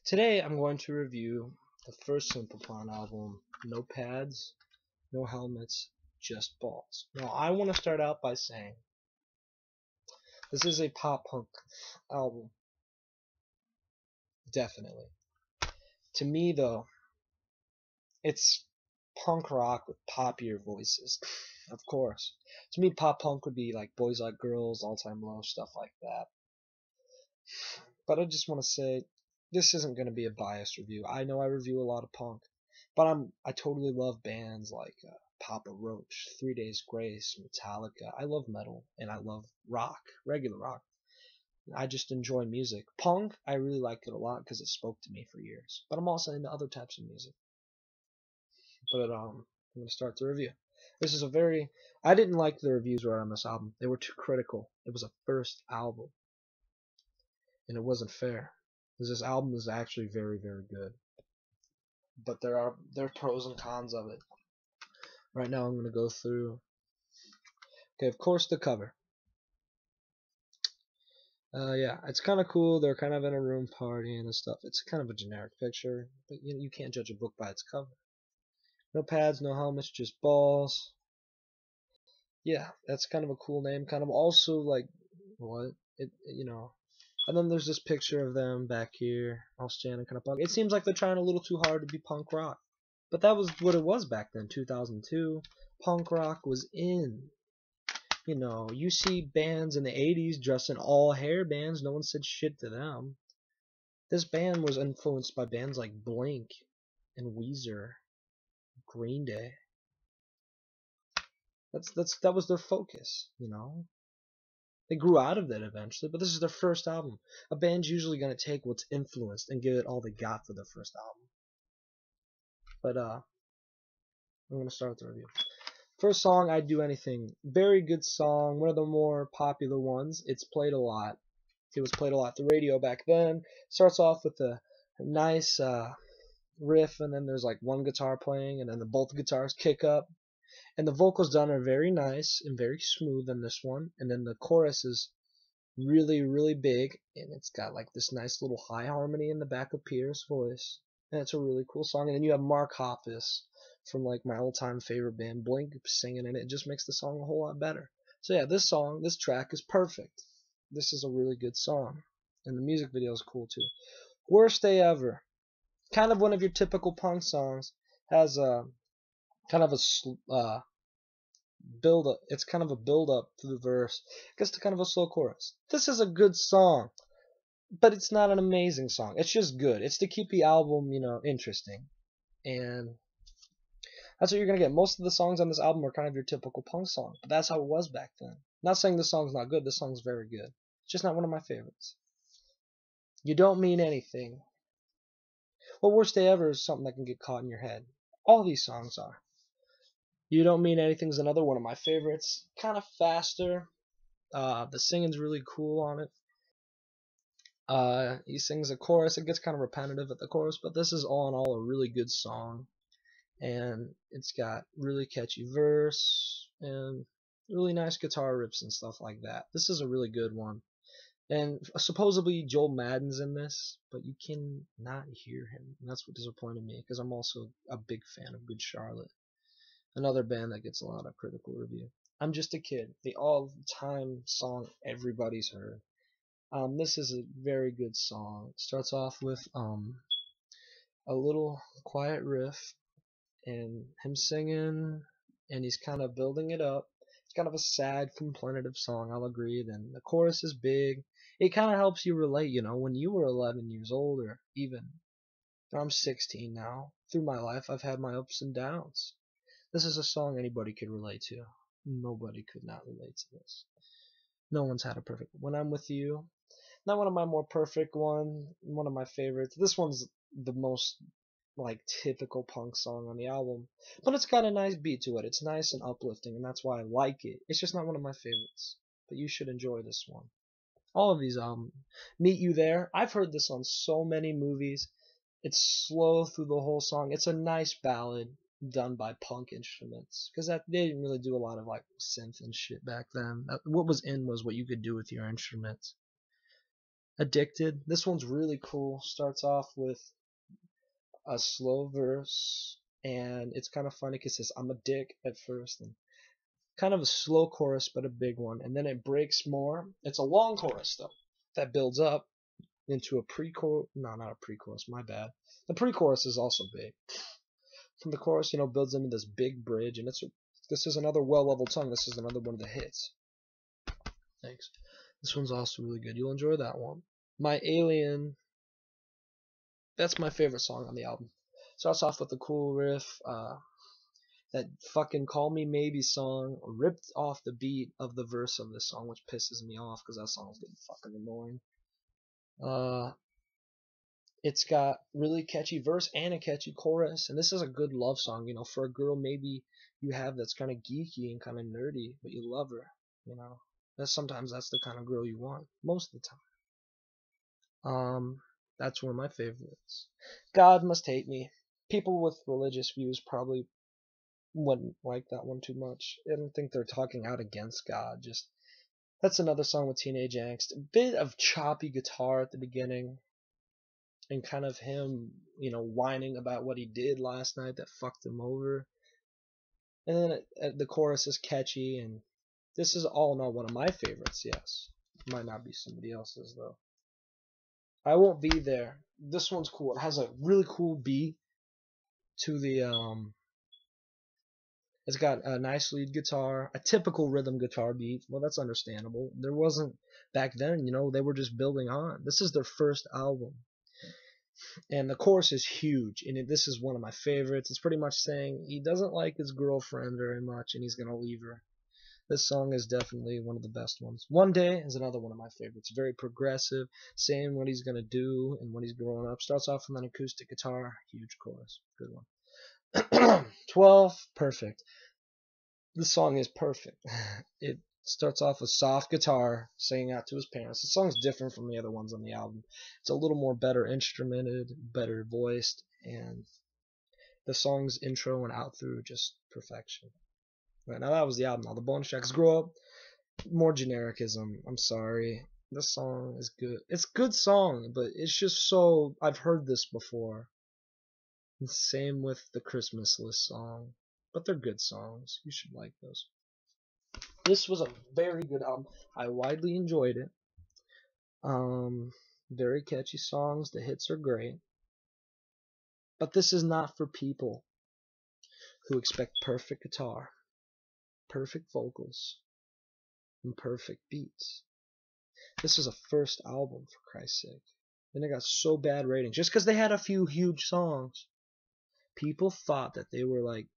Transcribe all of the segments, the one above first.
Today I'm going to review the first Simple Plan album, No Pads, No Helmets, Just Balls. Now I want to start out by saying this is a pop punk album, definitely. To me though, it's punk rock with poppier voices, of course. To me pop punk would be like Boys Like Girls, All Time Low, stuff like that. But I just want to say this isn't going to be a biased review. I know I review a lot of punk, but I totally love bands like Papa Roach, Three Days Grace, Metallica. I love metal and I love rock, regular rock. I just enjoy music. Punk, I really like it a lot because it spoke to me for years. But I'm also into other types of music. But I'm gonna start the review. This is a very I didn't like the reviews right on this album. They were too critical. It was a first album, and it wasn't fair. Because this album is actually very, very good. But there are pros and cons of it. Right now I'm gonna go through. Okay, of course the cover. Yeah, it's kind of cool. They're kind of in a room partying and stuff. It's kind of a generic picture, but you can't judge a book by its cover. No pads, no helmets, just balls. Yeah, that's kind of a cool name. Kind of also like what it. And then there's this picture of them back here, all standing kind of punk. It seems like they're trying a little too hard to be punk rock, but that was what it was back then, 2002. Punk rock was in. You see bands in the 80s dressing all hair bands. No one said shit to them. This band was influenced by bands like Blink and Weezer, Green Day. That was their focus. They grew out of that eventually, but this is their first album. A band's usually gonna take what's influenced and give it all they got for their first album. But I'm gonna start with the review. First song, I'd Do Anything. Very good song, one of the more popular ones. It's played a lot. It was played a lot the radio back then. Starts off with a nice riff, and then there's like one guitar playing, and then both guitars kick up, and the vocals done are very nice and very smooth in this one, and then the chorus is really, really big, and it's got like this nice little high harmony in the back of Pierre's voice, and it's a really cool song. And then you have Mark Hoppus from like my all-time favorite band Blink singing, and it just makes the song a whole lot better. So yeah, this track is perfect. This is a really good song, and the music video is cool too. Worst Day Ever, kind of one of your typical punk songs, has a kind of a build up. It's kind of a build up to the verse, gets to kind of a slow chorus. This is a good song, but it's not an amazing song. It's just good. It's to keep the album interesting, and that's what you're gonna get. Most of the songs on this album are kind of your typical punk song, but that's how it was back then. Not saying this song's not good. This song's very good. It's just not one of my favorites. You Don't Mean Anything. Well, Worst Day Ever is something that can get caught in your head. All these songs are. You Don't Mean Anything is another one of my favorites. Kind of faster. The singing's really cool on it. He sings a chorus. It gets kind of repetitive at the chorus, but this is all in all a really good song, and it's got really catchy verse and really nice guitar riffs and stuff like that. This is a really good one. And supposedly Joel Madden's in this, but you can not hear him. And that's what disappointed me, because I'm also a big fan of Good Charlotte, another band that gets a lot of critical review. I'm Just a Kid, the all-time song everybody's heard. This is a very good song. It starts off with a little quiet riff and him singing, and he's kind of building it up. It's kind of a sad, contemplative song, I'll agree. Then the chorus is big. It kind of helps you relate, when you were 11 years old, or even I'm 16 now. Through my life, I've had my ups and downs. This is a song anybody could relate to. Nobody could not relate to this. No one's had a perfect When I'm With You. Not one of my more perfect one of my favorites. This one's the most like typical punk song on the album, but it's got a nice beat to it. It's nice and uplifting, and that's why I like it. It's just not one of my favorites, but you should enjoy this one. All of these Meet You There. I've heard this on so many movies. It's slow through the whole song. It's a nice ballad done by punk instruments, because that they didn't really do a lot of like synth and shit back then. What was in was what you could do with your instruments. Addicted. This one's really cool. Starts off with a slow verse, and it's kind of funny because it says, I'm a dick at first, and kind of a slow chorus, but a big one. And then it breaks more. It's a long chorus, though, that builds up into a pre-chorus. No, not a pre-chorus, my bad. The pre-chorus is also big. From the chorus, builds into this big bridge, and this is another well-leveled song. This is another one of the hits. Thanks. This one's also really good. You'll enjoy that one. My Alien. That's my favorite song on the album. Starts off with a cool riff. That fucking Call Me Maybe song ripped off the beat of the verse of this song, which pisses me off because that song's getting fucking annoying. It's got really catchy verse and a catchy chorus, and this is a good love song, for a girl maybe you have that's kind of geeky and kind of nerdy, but you love her, sometimes that's the kind of girl you want most of the time. That's one of my favorites. God Must Hate Me. People with religious views probably wouldn't like that one too much. I don't think they're talking out against God. That's another song with teenage angst. A bit of choppy guitar at the beginning, and kind of him, whining about what he did last night that fucked him over. And then the chorus is catchy, and this is all in all one of my favorites, yes. Might not be somebody else's, though. I Won't Be There. This one's cool. It has a really cool beat to the, it's got a nice lead guitar, a typical rhythm guitar beat. Well, that's understandable. There wasn't, back then, they were just building on. This is their first album. And the chorus is huge, and this is one of my favorites. It's pretty much saying he doesn't like his girlfriend very much, and he's going to leave her. This song is definitely one of the best ones. One Day is another one of my favorites. Very progressive, saying what he's going to do and when he's growing up. Starts off with an acoustic guitar, huge chorus. Good one. 12, perfect. This song is perfect. It starts off with soft guitar singing out to his parents. The song's different from the other ones on the album. It's a little more better instrumented, better voiced, and the song's intro and out through just perfection. Right, now that was the album. Now the bonus tracks. Grow Up, more genericism. I'm sorry. This song is good. It's a good song, but it's just so, I've heard this before. And same with the Christmas List song. But they're good songs. You should like those. This was a very good album. I widely enjoyed it. Very catchy songs. The hits are great. But this is not for people who expect perfect guitar, perfect vocals, and perfect beats. This is a first album, for Christ's sake. And it got so bad ratings just because they had a few huge songs. People thought that they were like,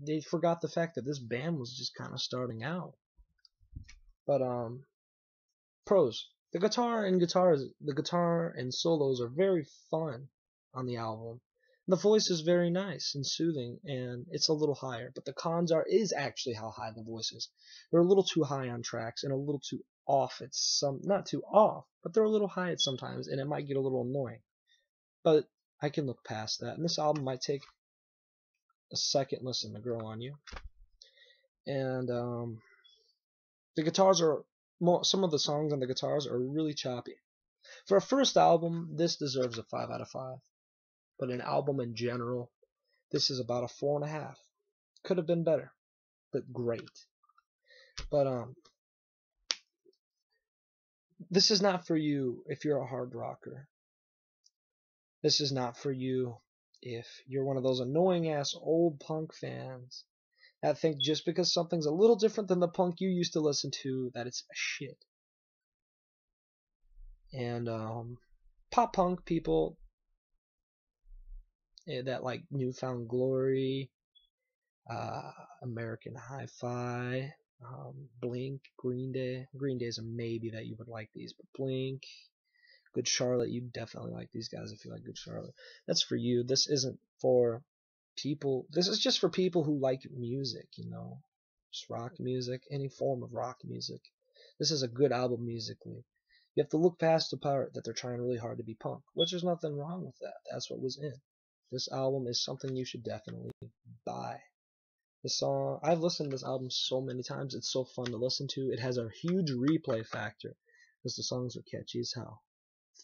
they forgot the fact that this band was just kind of starting out. But pros. The guitar and solos are very fun on the album. The voice is very nice and soothing, and it's a little higher. But the cons is actually how high the voice is. They're a little too high on tracks and a little too off. Not too off, but they're a little high at sometimes, and it might get a little annoying. But I can look past that, and this album might take a second listen to grow on you. And the guitars are some of the songs on the guitars are really choppy. For a first album, this deserves a 5 out of 5. But an album in general, this is about a 4.5. Could have been better, but great. But this is not for you if you're a hard rocker. This is not for you if you're one of those annoying ass old punk fans that think just because something's a little different than the punk you used to listen to that it's shit. And pop punk people that like New Found Glory, American Hi-Fi, Blink, Green Day. Green Day's a maybe that you would like these, but Blink, Good Charlotte, you definitely like these guys if you like Good Charlotte. That's for you. This isn't for people. This is just for people who like music, just rock music, any form of rock music. This is a good album musically. You have to look past the part that they're trying really hard to be punk, which there's nothing wrong with that. That's what was in. This album is something you should definitely buy. The song, I've listened to this album so many times. It's so fun to listen to. It has a huge replay factor. because the songs are catchy as hell.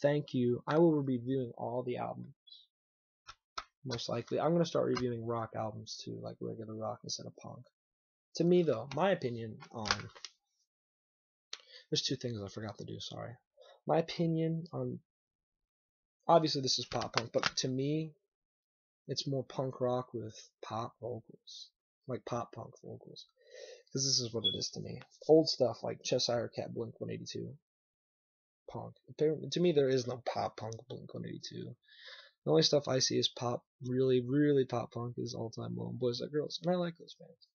Thank you. I will be reviewing all the albums. Most likely. I'm going to start reviewing rock albums too, like regular rock instead of punk. To me, though, my opinion on... There's two things I forgot to do, sorry. My opinion on... Obviously, this is pop punk, but to me, it's more punk rock with pop vocals. Like pop punk vocals. Because this is what it is to me. Old stuff like Cheshire Cat, Blink-182. Punk. To me, there is no pop punk Blink-182. The only stuff I see is pop, really, really pop punk is All Time Low and Boys Like Girls. And I like those bands.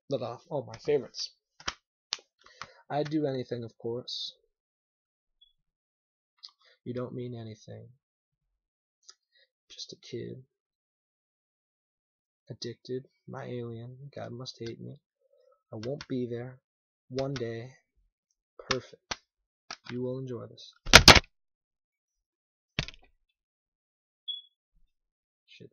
But, oh, my favorites. I'd Do Anything, of course. You Don't Mean Anything. Just a Kid. Addicted. My Alien. God Must Hate Me. I Won't Be There. One Day. Perfect. You will enjoy this. Shit.